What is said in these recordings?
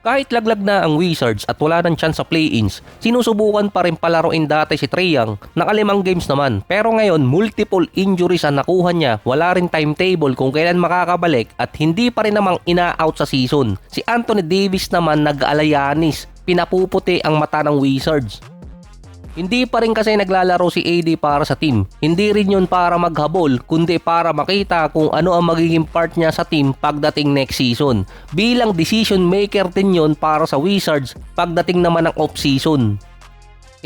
Kahit laglag na ang Wizards at wala ng chance sa play-ins, sinusubukan pa rin palaruin dati si Trae Young, naka 5 games naman. Pero ngayon, multiple injuries ang nakuha niya, wala rin timetable kung kailan makakabalik at hindi pa rin namang ina-out sa season. Si Anthony Davis naman nag-alayanis, pinapuputi ang mata ng Wizards. Hindi pa rin kasi naglalaro si AD para sa team. Hindi rin yun para maghabol, kundi para makita kung ano ang magiging part niya sa team pagdating next season. Bilang decision maker din yun para sa Wizards pagdating naman ng off-season.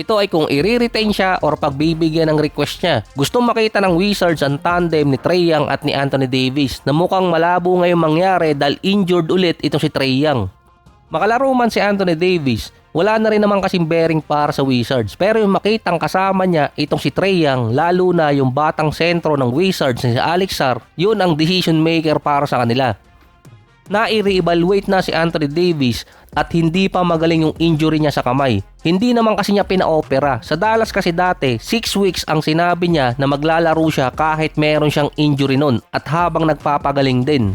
Ito ay kung i-retain siya or pagbibigyan ng request niya. Gusto makita ng Wizards ang tandem ni Trae Young at ni Anthony Davis na mukhang malabo ngayong mangyari dahil injured ulit itong si Trae Young. Makalaro man si Anthony Davis, wala na rin naman kasing bearing para sa Wizards, pero yung makitang kasama niya itong si Trae Young, lalo na yung batang sentro ng Wizards na si Alex Sarr, yun ang decision maker para sa kanila. Na-i-re-evaluate na si Anthony Davis at hindi pa magaling yung injury niya sa kamay. Hindi naman kasi niya pina-opera. Sa Dallas kasi dati, 6 weeks ang sinabi niya na maglalaro siya kahit meron siyang injury nun at habang nagpapagaling din.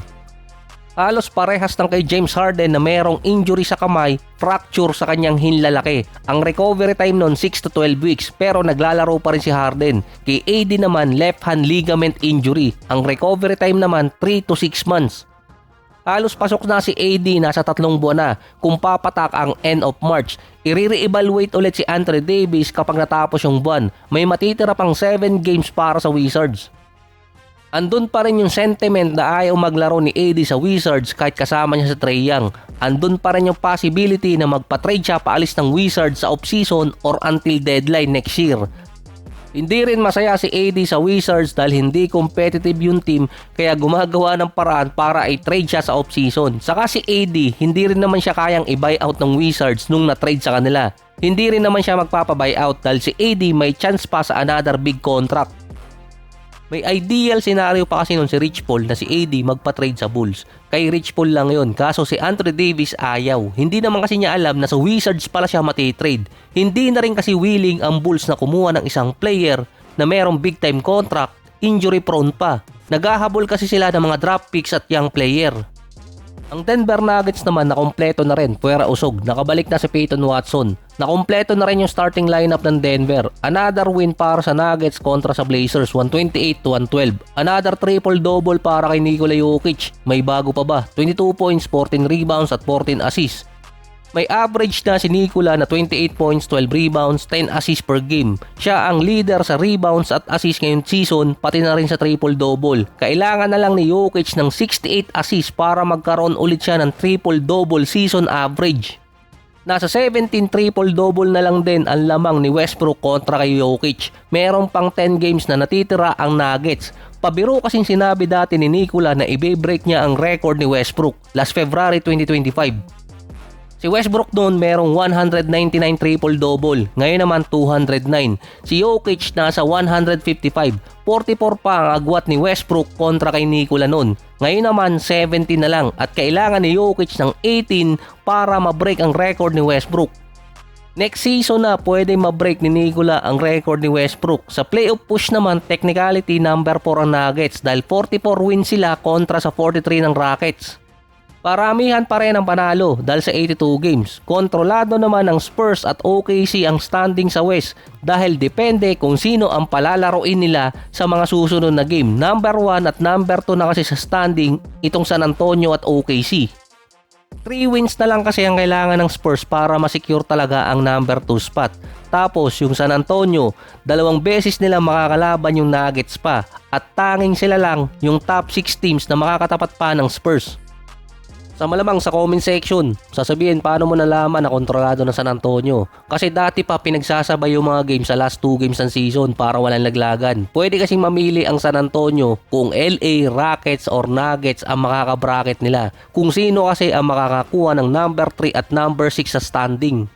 Halos parehas ng kay James Harden na merong injury sa kamay, fracture sa kanyang hinlalaki. Ang recovery time nun 6 to 12 weeks pero naglalaro pa rin si Harden. Kay AD naman left hand ligament injury. Ang recovery time naman 3 to 6 months. Halos pasok na si AD, nasa 3 buwan na. Kung papatak ang end of March, i-re-evaluate ulit si Anthony Davis kapag natapos yung buwan. May matitira pang 7 games para sa Wizards. Andun pa rin yung sentiment na ayaw maglaro ni AD sa Wizards kahit kasama niya sa Trae Young. Andun pa rin yung possibility na magpa-trade siya paalis ng Wizards sa off-season or until deadline next year. Hindi rin masaya si AD sa Wizards dahil hindi competitive yung team kaya gumagawa ng paraan para i-trade siya sa off-season. Saka si AD, hindi rin naman siya kayang i-buyout ng Wizards nung na-trade sa kanila. Hindi rin naman siya magpapa-buyout dahil si AD may chance pa sa another big contract. May ideal scenario pa kasi nun si Rich Paul na si AD magpa-trade sa Bulls. Kay Rich Paul lang yun, kaso si Anthony Davis ayaw. Hindi naman kasi niya alam na sa Wizards pala siya mati-trade. Hindi na rin kasi willing ang Bulls na kumuha ng isang player na merong big time contract, injury prone pa. Naghahabol kasi sila ng mga draft picks at young player. Ang Denver Nuggets naman nakompleto na rin, puwera usog, nakabalik na si Peyton Watson. Nakompleto na rin yung starting lineup ng Denver. Another win para sa Nuggets kontra sa Blazers, 128-112. Another triple-double para kay Nikola Jokic. May bago pa ba? 22 points, 14 rebounds at 14 assists. May average na si Nikola na 28 points, 12 rebounds, 10 assists per game. Siya ang leader sa rebounds at assists ngayong season, pati na rin sa triple-double. Kailangan na lang ni Jokic ng 68 assists para magkaroon ulit siya ng triple-double season average. Nasa 17 triple-double na lang din ang lamang ni Westbrook kontra kay Jokic. Meron pang 10 games na natitira ang Nuggets. Pabiro kasing sinabi dati ni Nikola na i-break niya ang record ni Westbrook last February 2025. Si Westbrook noon merong 199 triple-double, ngayon naman 209. Si Jokic nasa 155, 44 pa ang agwat ni Westbrook kontra kay Nikola noon. Ngayon naman 70 na lang at kailangan ni Jokic ng 18 para ma-break ang record ni Westbrook. Next season na pwede ma-break ni Nikola ang record ni Westbrook. Sa playoff push naman, technicality number 4 ang Nuggets dahil 44 wins sila kontra sa 43 ng Rockets. Paramihan pa rin ang panalo dahil sa 82 games. Kontrolado naman ng Spurs at OKC ang standing sa West dahil depende kung sino ang palalaroin nila sa mga susunod na game. Number 1 at number 2 na kasi sa standing itong San Antonio at OKC. 3 wins na lang kasi ang kailangan ng Spurs para ma-secure talaga ang number 2 spot. Tapos yung San Antonio, 2 beses nila makakalaban yung Nuggets pa at tanging sila lang yung top 6 teams na makakatapat pa ng Spurs. Sa malamang sa comment section, sasabihin paano mo nalaman na kontrolado ng San Antonio. Kasi dati pa pinagsasabay yung mga games sa last 2 games ng season para walang laglagan. Pwede kasing mamili ang San Antonio kung LA, Rockets or Nuggets ang makakabracket nila. Kung sino kasi ang makakakuha ng number 3 at number 6 sa standing.